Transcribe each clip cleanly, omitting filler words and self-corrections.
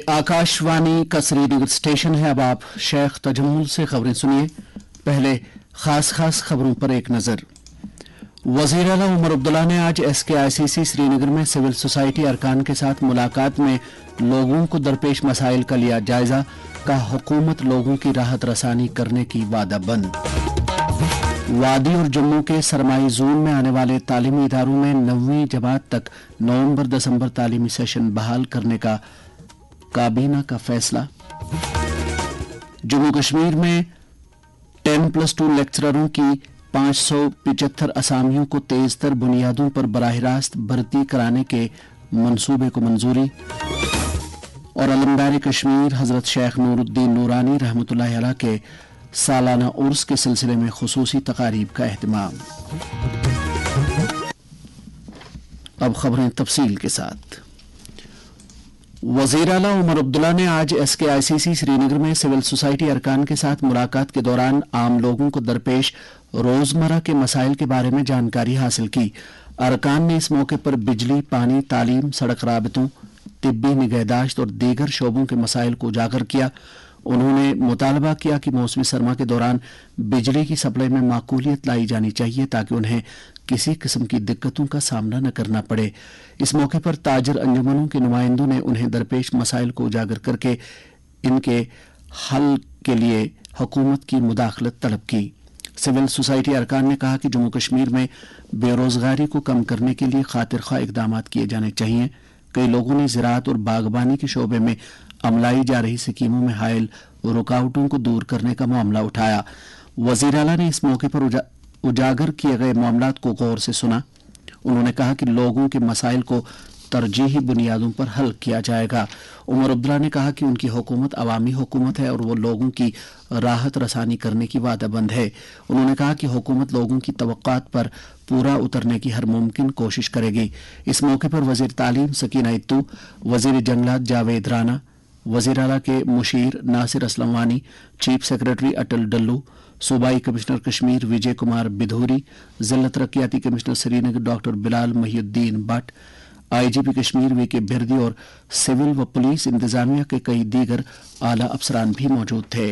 ये आकाशवाणी का श्रीनगर स्टेशन है। अब आप शेख तजमुल से खबरें सुनिए। पहले खास खबरों पर एक नजर। वजीर आला उमर अब्दुल्ला ने आज SKICC श्रीनगर में सिविल सोसाइटी अरकान के साथ मुलाकात में लोगों को दरपेश मसाइल का लिया जायजा। कहा हुकूमत लोगों की राहत रसानी करने की वादाबंद। वादी और जम्मू के सरमाई जोन में आने वाले तालीमी इदारों में 9वीं जमात तक नवंबर-दिसंबर तालीमी सेशन बहाल करने का काबीना का फैसला। जम्मू कश्मीर में 10+2 लेक्चररों की 575 असामियों को तेजतर बुनियादों पर बराह रास्त भर्ती कराने के मंसूबे को मंजूरी। और अलमदार कश्मीर हजरत शेख नूरुद्दीन नूरानी रहमतुल्लाह अलैह के सालाना उर्स के सिलसिले में खुसूसी तकारीब का एहतमाम। अब खबरें तफसील के साथ। वजीर आला उमर अब्दुल्ला ने आज SKICC श्रीनगर में सिविल सोसाइटी अरकान के साथ मुलाकात के दौरान आम लोगों को दरपेश रोजमर्रा के मसाइल के बारे में जानकारी हासिल की। अरकान ने इस मौके पर बिजली, पानी, तालीम, सड़क राबतों, तिब्बी निगहदाश्त और दीगर शोबों के मसाइल को उजागर किया। उन्होंने मुतालबा किया कि मौसमी सरमा के दौरान बिजली की सप्लाई में माकूलियत लाई जानी चाहिए ताकि उन्हें किसी किस्म की दिक्कतों का सामना न करना पड़े। इस मौके पर ताजर अंजुमनों के नुमाइंदों ने उन्हें दरपेश मसाइल को उजागर करके इनके हल के लिए हुकूमत की मुदाखलत तलब की। सिविल सोसाइटी अरकान ने कहा कि जम्मू कश्मीर में बेरोजगारी को कम करने के लिए खातिर ख्वाह इकदाम किए जाने चाहिए। कई लोगों ने ज़राअत और बागबानी के शोबे में अमलाई जा रही स्कीमों में हायल रुकावटों को दूर करने का मामला उठाया। वजीर आला ने इस मौके पर उजागर किए गए मामलात को गौर से सुना। उन्होंने कहा कि लोगों के मसाइल को तरजीही बुनियादों पर हल किया जाएगा। उमर अब्दुल्ला ने कहा कि उनकी हुकूमत अवामी हुकूमत है और वो लोगों की राहत रसानी करने की वादाबंद है। उन्होंने कहा कि हुकूमत लोगों की तवक्कात पर पूरा उतरने की हर मुमकिन कोशिश करेगी। इस मौके पर वजीर तालीम सकीना इत्तू, वजीर जंगलात जावेद राना, वजीर आला के मुशीर नासिर असलम वानी, चीफ सेक्रेटरी अटल डल्लू, सूबाई कमिश्नर कश्मीर विजय कुमार बिधूरी, जिला तरक्याती commissioner Srinagar doctor Bilal Mohiuddin Bhat, IGP Kashmir VK Birdi और सिविल व पुलिस इंतजामिया के कई दीगर आला अफसरान भी मौजूद थे।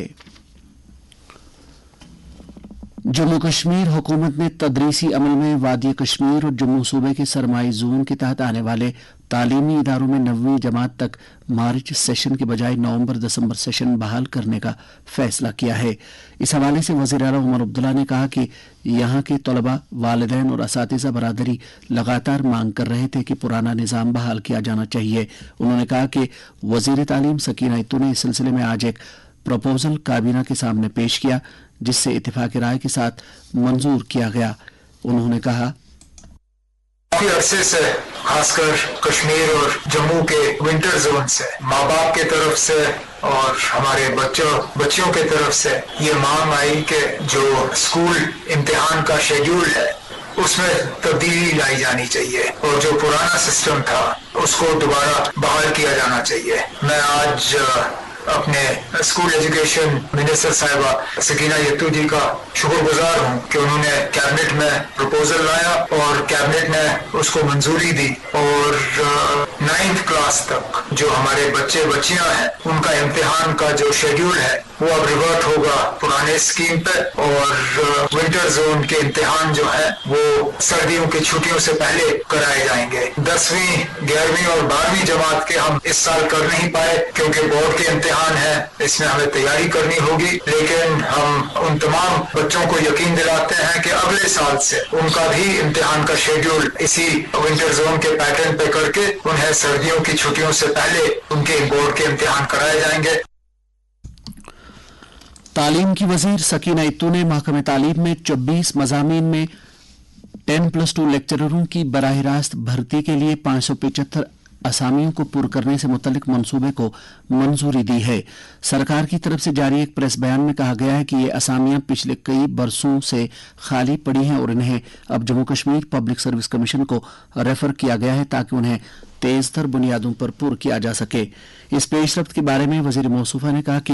जम्मू कश्मीर हुकूमत ने तदरीसी अमल में वादी कश्मीर और जम्मू सूबे के सरमाई जोन के तहत आने वाले तालीमी इदारों में 9वीं जमात तक मार्च सेशन के बजाय नवंबर-दिसंबर सेशन बहाल करने का फैसला किया है। इस हवाले से वज़ीर आला उमर अब्दुल्ला ने कहा कि यहाँ के तलबा, वालिदैन और असातिज़ा बरादरी लगातार मांग कर रहे थे कि पुराना निज़ाम बहाल किया जाना चाहिए। उन्होंने कहा कि वज़ीर तालीम सकीना इत्तू ने इस सिलसिले में आज एक प्रपोजल काबीना के सामने पेश किया जिससे इत्तेफाक राय के साथ मंजूर किया गया। उन्होंने कहा काफी अरसे से खासकर कश्मीर और जम्मू के विंटर जोन से माँ बाप के तरफ से और हमारे बच्चों के तरफ से ये मांग आई कि जो स्कूल इम्तिहान का शेड्यूल है उसमें तब्दीली लाई जानी चाहिए और जो पुराना सिस्टम था उसको दोबारा बहाल किया जाना चाहिए। मैं आज अपने स्कूल एजुकेशन मिनिस्टर साहिबा सकीना यत्तू जी का शुक्रगुजार हूँ कि उन्होंने कैबिनेट में प्रपोजल लाया और कैबिनेट ने उसको मंजूरी दी और 9th क्लास तक जो हमारे बच्चे बच्चियां हैं उनका इम्तिहान का जो शेड्यूल है वो अब रिवर्ट होगा पुराने स्कीम पे और विंटर जोन के इम्तिहान जो है वो सर्दियों की छुट्टियों से पहले कराए जाएंगे। 10वीं, 11वीं और 12वीं जमात के हम इस साल कर नहीं पाए क्योंकि बोर्ड के इम्तिहान है, इसमें हमें तैयारी करनी होगी, लेकिन हम उन तमाम बच्चों को यकीन दिलाते हैं कि अगले साल से उनका भी इम्तिहान का शेड्यूल इसी विंटर जोन के पैटर्न पे करके उन्हें सर्दियों की छुट्टियों से पहले उनके बोर्ड के इम्तिहान कराए जाएंगे। तालीम की वजीर सकीना इत्तू ने महकमे तालीम में 24 मज़ामीन में 10+2 लेक्चररों की बराह रास्त भर्ती के लिए 575 असामियों को पुर करने से मुतल्लिक मंसूबे को मंजूरी दी है। सरकार की तरफ से जारी एक प्रेस बयान में कहा गया है कि ये असामियां पिछले कई बरसों से खाली पड़ी हैं और इन्हें अब Jammu Kashmir public service commission को रेफर किया गया है ताकि उन्हें तेजतर बुनियादों पर पुर किया जा सके। इस पेशरफ्त के बारे में वजीर मौसूफा ने कहा कि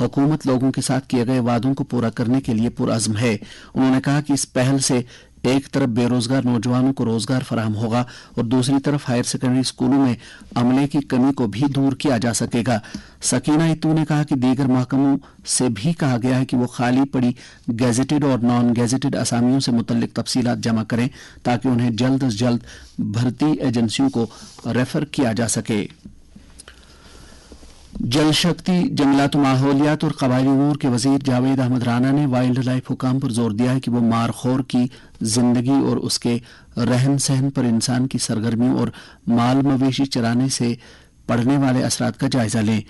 हुकूमत लोगों के साथ किए गए वादों को पूरा करने के लिए पुरअज़्म है। उन्होंने कहा कि इस पहल से ایک طرف بے روزگار نوجوانوں کو روزگار فراہم ہوگا اور دوسری طرف ہائر سیکنڈری اسکولوں میں عملے کی کمی کو بھی دور کیا جا سکے گا۔ سکینہ اتو نے کہا کہ دیگر محکموں سے بھی کہا گیا ہے کہ وہ خالی پڑی گیزیٹڈ اور نان گیزیٹڈ اسامیوں سے متعلق تفصیلات جمع کریں تاکہ انہیں جلد از جلد بھرتی ایجنسیوں کو ریفر کیا جا سکے۔ جل شکتی، جنگلات و ماحولیات اور قبائلی امور کے وزیر جاوید احمد رانا نے وائلڈ لائف حکام پر زور دیا ہے کہ وہ مارخور کی زندگی اور اس کے رہن سہن پر انسان کی سرگرمیوں اور مال مویشی چرانے سے پڑنے والے اثرات کا جائزہ لیں۔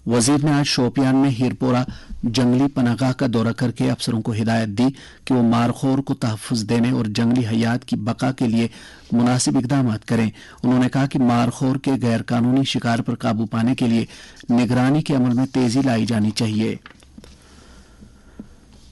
وزیر نے آج شوپیان میں ہیرپورہ جنگلی پناہ گاہ کا دورہ کر کے افسروں کو ہدایت دی کہ وہ مارخور کو تحفظ دینے اور جنگلی حیات کی بقا کے لیے مناسب اقدامات کریں۔ انہوں نے کہا کہ مارخور کے غیر قانونی شکار پر قابو پانے کے لیے نگرانی کے عمل میں تیزی لائی جانی چاہیے۔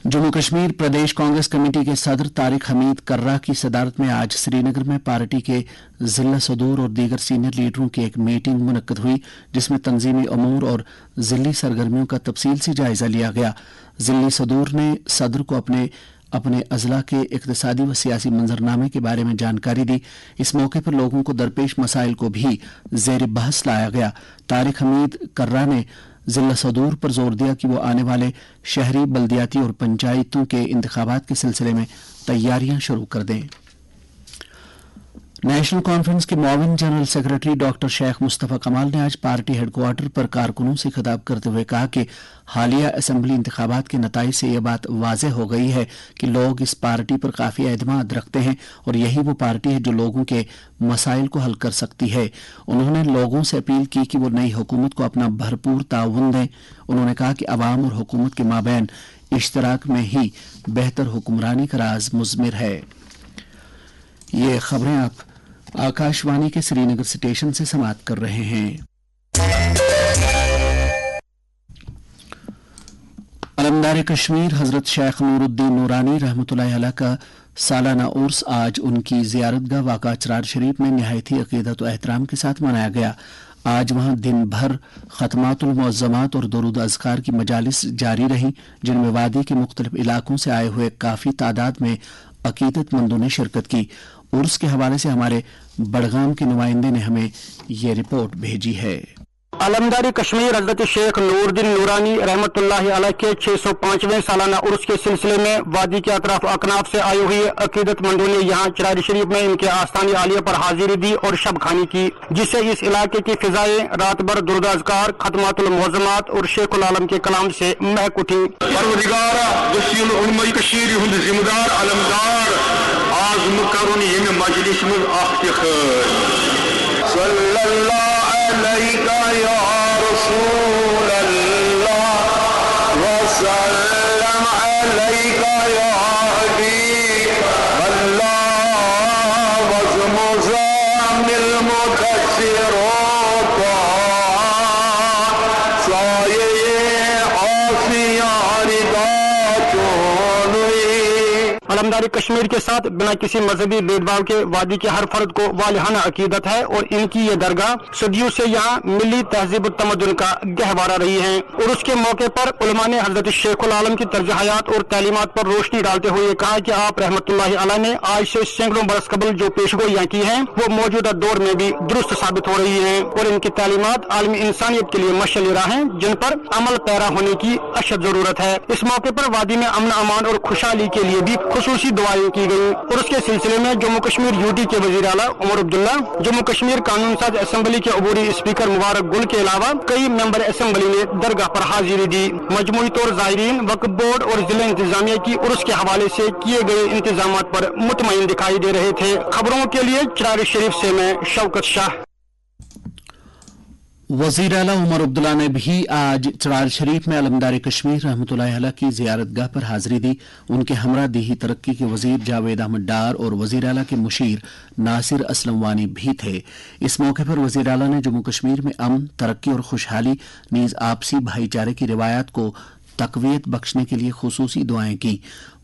جموں کشمیر پردیش کانگریس کمیٹی کے صدر طارق حمید کرہ کی صدارت میں آج سری نگر میں پارٹی کے ضلع صدور اور دیگر سینئر لیڈروں کی ایک میٹنگ منعقد ہوئی جس میں تنظیمی امور اور ضلعی سرگرمیوں کا تفصیل سے جائزہ لیا گیا۔ ضلعی صدور نے صدر کو اپنے اضلاع کے اقتصادی و سیاسی منظرنامے کے بارے میں جانکاری دی۔ اس موقع پر لوگوں کو درپیش مسائل کو بھی زیر بحث لایا گیا۔ طارق حمید کرہ نے ضلع صدور پر زور دیا کہ وہ آنے والے شہری بلدیاتی اور پنچایتوں کے انتخابات کے سلسلے میں تیاریاں شروع کر دیں۔ نیشنل کانفرنس کے معاون جنرل سیکرٹری ڈاکٹر شیخ مصطفیٰ کمال نے آج پارٹی ہیڈ کوارٹر پر کارکنوں سے خطاب کرتے ہوئے کہا کہ حالیہ اسمبلی انتخابات کے نتائج سے یہ بات واضح ہو گئی ہے کہ لوگ اس پارٹی پر کافی اعتماد رکھتے ہیں اور یہی وہ پارٹی ہے جو لوگوں کے مسائل کو حل کر سکتی ہے۔ انہوں نے لوگوں سے اپیل کی کہ وہ نئی حکومت کو اپنا بھرپور تعاون دیں۔ انہوں نے کہا کہ عوام اور حکومت کے مابین اشتراک میں ہی بہتر حکمرانی کا راز مضمر ہے۔ یہ خبریں آپ آکاشوانی کے سری نگر اسٹیشن سے سماعت کر رہے ہیں۔ علمدار کشمیر حضرت شیخ نور الدین نورانی رحمۃ اللہ علیہ کا سالانہ عرس آج ان کی زیارت گاہ واقع چرار شریف میں نہایت ہی عقیدت و احترام کے ساتھ منایا گیا۔ آج وہاں دن بھر ختمات المعظمات اور درود اذکار کی مجالس جاری رہیں جن میں وادی کے مختلف علاقوں سے آئے ہوئے کافی تعداد میں عقیدت مندوں نے شرکت کی۔ عرس کے حوالے سے ہمارے بڑگام کے نمائندے نے ہمیں یہ رپورٹ بھیجی ہے۔ علمدار کشمیر حضرت شیخ نور الدین نورانی رحمۃ اللہ علیہ کے 605ویں سالانہ عرس کے سلسلے میں وادی کے اطراف و اکناف سے آئے ہوئے عقیدت مندوں نے یہاں چرار شریف میں ان کے آستان عالیہ پر حاضری دی اور شب خانی کی، جس سے اس علاقے کی فضائیں رات بھر درود اذکار، ختمات المعظمات اور شیخ العالم کے کلام سے مہک اٹھی۔ پروردگارا وسیل علماء کشیر ہند ذمہ دار علمدار آز مکرون یم مجلس من افتخار صلی اللہ علیکہ یا رسول اللہ وسلم علیکہ یا حبیب اللہ وزمزامل مدثر علمدار کشمیر کے ساتھ بنا کسی مذہبی بھید بھاؤ کے وادی کے ہر فرد کو والہانہ عقیدت ہے اور ان کی یہ درگاہ صدیوں سے یہاں ملی تہذیب و تمدن کا گہوارہ رہی ہے۔ اور اس کے موقع پر علماء نے حضرت شیخ العالم کی طرز حیات اور تعلیمات پر روشنی ڈالتے ہوئے کہا کہ آپ رحمۃ اللہ علیہ نے آج سے سینکڑوں برس قبل جو پیشگوئیاں کی ہیں وہ موجودہ دور میں بھی درست ثابت ہو رہی ہیں اور ان کی تعلیمات عالمی انسانیت کے لیے مشعل راہ ہیں جن پر عمل پیرا ہونے کی اشد ضرورت ہے۔ اس موقع پر وادی میں امن امان اور خوشحالی کے لیے بھی خصوصی دعائیں کی گئی اور اس کے سلسلے میں جموں کشمیر یوٹی کے وزیر اعلیٰ عمر عبداللہ، جموں کشمیر قانون ساز اسمبلی کے عبوری اسپیکر مبارک گل کے علاوہ کئی ممبر اسمبلی نے درگاہ پر حاضری دی۔ مجموعی طور زائرین وقف بورڈ اور ضلع انتظامیہ کی عرس کے حوالے سے کیے گئے انتظامات پر مطمئن دکھائی دے رہے تھے۔ خبروں کے لیے چرار شریف سے میں شوکت شاہ۔ وزیر اعلیٰ عمر عبداللہ نے بھی آج چرار شریف میں علمدار کشمیر رحمۃ اللہ علیہ کی زیارت گاہ پر حاضری دی۔ ان کے ہمراہ دیہی ترقی کے وزیر جاوید احمد ڈار اور وزیر اعلیٰ کے مشیر ناصر اسلم وانی بھی تھے۔ اس موقع پر وزیر اعلیٰ نے جموں کشمیر میں امن، ترقی اور خوشحالی نیز آپسی بھائی چارے کی روایات کو تقویت بخشنے کے لیے خصوصی دعائیں کی۔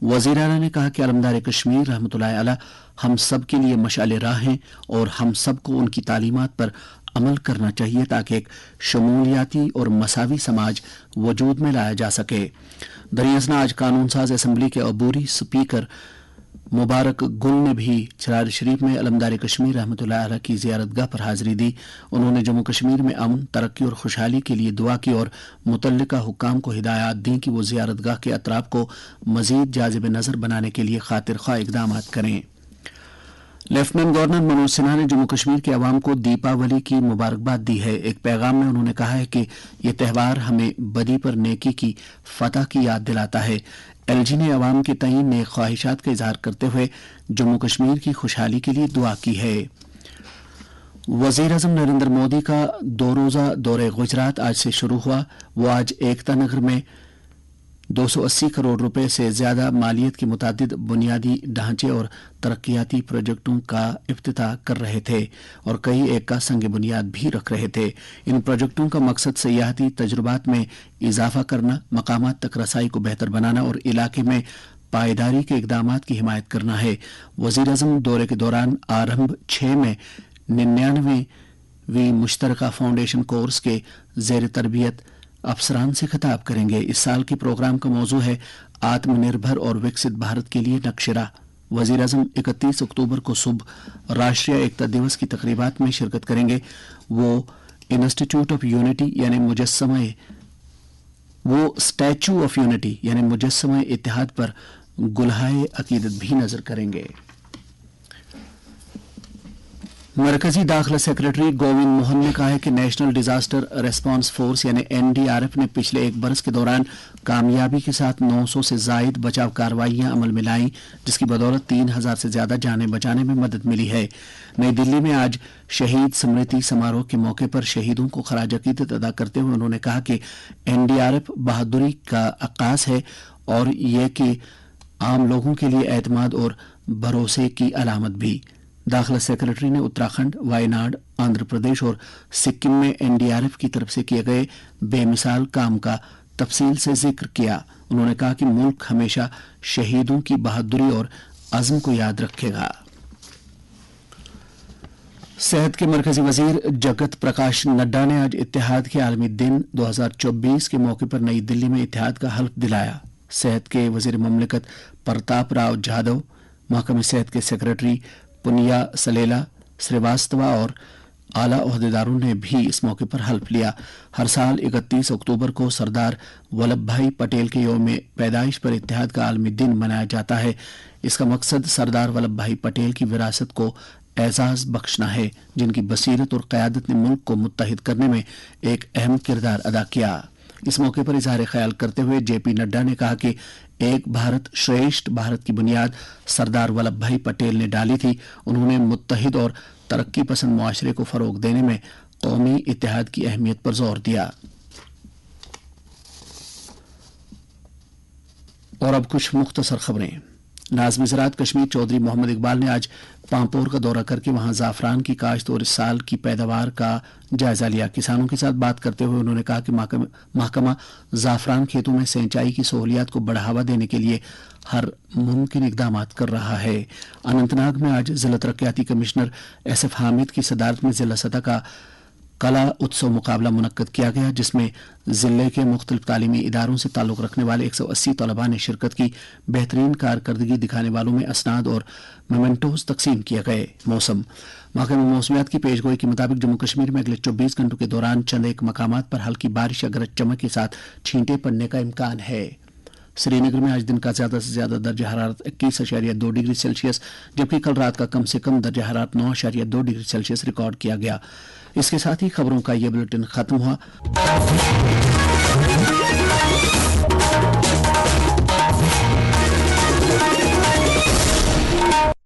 وزیر اعلیٰ نے کہا کہ علمدار کشمیر رحمۃ اللہ علیہ ہم سب کے لیے مشعل راہ ہیں اور ہم سب کو ان کی تعلیمات پر عمل کرنا چاہیے تاکہ ایک شمولیاتی اور مساوی سماج وجود میں لایا جا سکے۔ دریاسنا آج قانون ساز اسمبلی کے عبوری اسپیکر मुबारक गुल ने भी चरार शरीफ में अलमदार कश्मीर रहमतुल्लाह अलैह की ज़ियारतगाह पर हाजिरी दी। उन्होंने जम्मू कश्मीर में अमन, तरक्की और खुशहाली के लिए दुआ की और मुतल्लिका हुक्काम को हिदायत दी कि वो ज़ियारतगाह के अतराफ को मज़ीद जाज़िब नज़र बनाने के लिए खातिर ख्वाह इक़दाम करें। लेफ्टिनेंट गवर्नर मनोज सिन्हा ने जम्मू कश्मीर के अवाम को दीपावली की मुबारकबाद दी है। एक पैगाम में उन्होंने कहा है कि ये त्यौहार हमें बदी पर नेकी की फतह की याद दिलाता है। एलजी ने अवाम के तईन नेक ख्वाहिशात का इजहार करते हुए जम्मू कश्मीर की खुशहाली के लिए दुआ की है। वज़ीर आज़म नरेंद्र मोदी का 2 रोज़ा दौरे गुजरात आज से शुरू हुआ। वो आज एकता नगर में 280 करोड़ रुपए से ज्यादा मालियत के मुतादिद बुनियादी ढांचे और तरक्याती प्रोजेक्टों का इफ्तिताह कर रहे थे और कई एक का संग बुनियाद भी रख रहे थे। इन प्रोजेक्टों का मकसद सयाहती तजुर्बात में इजाफा करना, मकामात तक रसाई को बेहतर बनाना और इलाके में पायदारी के इकदामात की हिमायत करना है। वज़ीर आज़म दौरे के दौरान आरंभ 6 में 99वीं मुश्तरका फाउंडेशन कोर्स के ज़ेर तरबियत अफसरान से खिताब करेंगे। इस साल के प्रोग्राम का मौजू है आत्मनिर्भर और विकसित भारत के लिए नक्शरा। वज़ीर आज़म 31 अक्टूबर को सुबह राष्ट्रीय एकता दिवस की तकरीबात में शिरकत करेंगे। वो इंस्टीट्यूट ऑफ यूनिटी यानी स्टैचू ऑफ यूनिटी यानी मुजस्समा इत्तेहाद पर गुलहाए अकीदत भी नजर करेंगे। मरकजी दाखिला सेक्रेटरी गोविंद मोहन ने कहा है कि नेशनल डिजास्टर रेस्पॉन्स फोर्स यानी एनडीआरएफ ने पिछले 1 बरस के दौरान कामयाबी के साथ 900 से जायद बचाव कार्रवाइयां अमल में लाई, जिसकी बदौलत 3000 से ज्यादा जानें बचाने में मदद मिली है। नई दिल्ली में आज शहीद स्मृति समारोह के मौके पर शहीदों को खराज अकीदत अदा करते हुए उन्होंने कहा कि एनडीआरएफ बहादुरी का अक्कास है और यह कि आम लोगों के लिए एतमाद और भरोसे की अलामत भी। दाखिला सेक्रेटरी ने उत्तराखंड, वायनाड, आंध्र प्रदेश और सिक्किम में एनडीआरएफ की तरफ से किए गए बेमिसाल काम का तफसील से जिक्र किया। उन्होंने कहा कि मुल्क हमेशा शहीदों की बहादुरी और अज़्म को याद रखेगा। सेहत के मरकजी वजीर जगत प्रकाश नड्डा ने आज इत्तेहाद के आलमी दिन 2024 के मौके पर नई दिल्ली में इत्तेहाद का हल्फ दिलाया। सेहत के वजीर ममलिकत प्रताप राव जाधव, महकमे सेहत के सेक्रेटरी पुनिया सलेला श्रीवास्तवा और आला ओहदेदारों ने भी इस मौके पर हल्फ लिया। हर साल 31 अक्टूबर को सरदार वल्लभ भाई पटेल के यौम पैदाइश पर इत्तेहाद का आलमी दिन मनाया जाता है। इसका मकसद सरदार वल्लभ भाई पटेल की विरासत को एजाज बख्शना है, जिनकी बसीरत और क़यादत ने मुल्क को मुत्तहिद करने में एक अहम किरदार अदा किया। इस मौके पर इजहार ख्याल करते हुए जेपी नड्डा ने कहा कि एक भारत श्रेष्ठ भारत की बुनियाद सरदार वल्लभ भाई पटेल ने डाली थी। उन्होंने मुत्तहिद और तरक्की पसंद मुआशरे को फरोग देने में कौमी इत्तेहाद की अहमियत पर जोर दिया। और अब कुछ मुख्तसर खबरें। नाज़िम ज़राअत कश्मीर चौधरी मोहम्मद इकबाल ने आज पांपोर का दौरा करके वहां ज़ाफ़रान की काश्त और इस साल की पैदावार का जायजा लिया। किसानों के साथ बात करते हुए उन्होंने कहा कि महकमा ज़ाफ़रान खेतों में सिंचाई की सहूलियात को बढ़ावा देने के लिए हर मुमकिन इकदाम कर रहा है। अनंतनाग में आज जिला तरक्याती कमिश्नर SF हामिद की सदारत में जिला सतह का कला उत्सव मुकाबला मुनक्कद किया गया, जिसमें जिले के मुख्तलिफ तालीमी इदारों से ताल्लुक रखने वाले 180 तलबा ने शिरकत की। बेहतरीन कारकर्दगी दिखाने वालों में असनाद और मेमेंटोज तकसीम किए गए। मौसम महकमा मौसमियात की पेशगोई के मुताबिक जम्मू कश्मीर में अगले 24 घंटों के दौरान चंद एक मकामात पर हल्की बारिश या गरज चमक के साथ छींटे पड़ने का इम्कान है। श्रीनगर में आज दिन का ज्यादा से ज्यादा दर्जा हरारत 21.2 डिग्री सेल्सियस जबकि कल रात का कम से कम दर्जा हरारत 9.2 डिग्री सेल्सियस रिकॉर्ड किया गया। इसके साथ ही खबरों का यह बुलेटिन खत्म हुआ।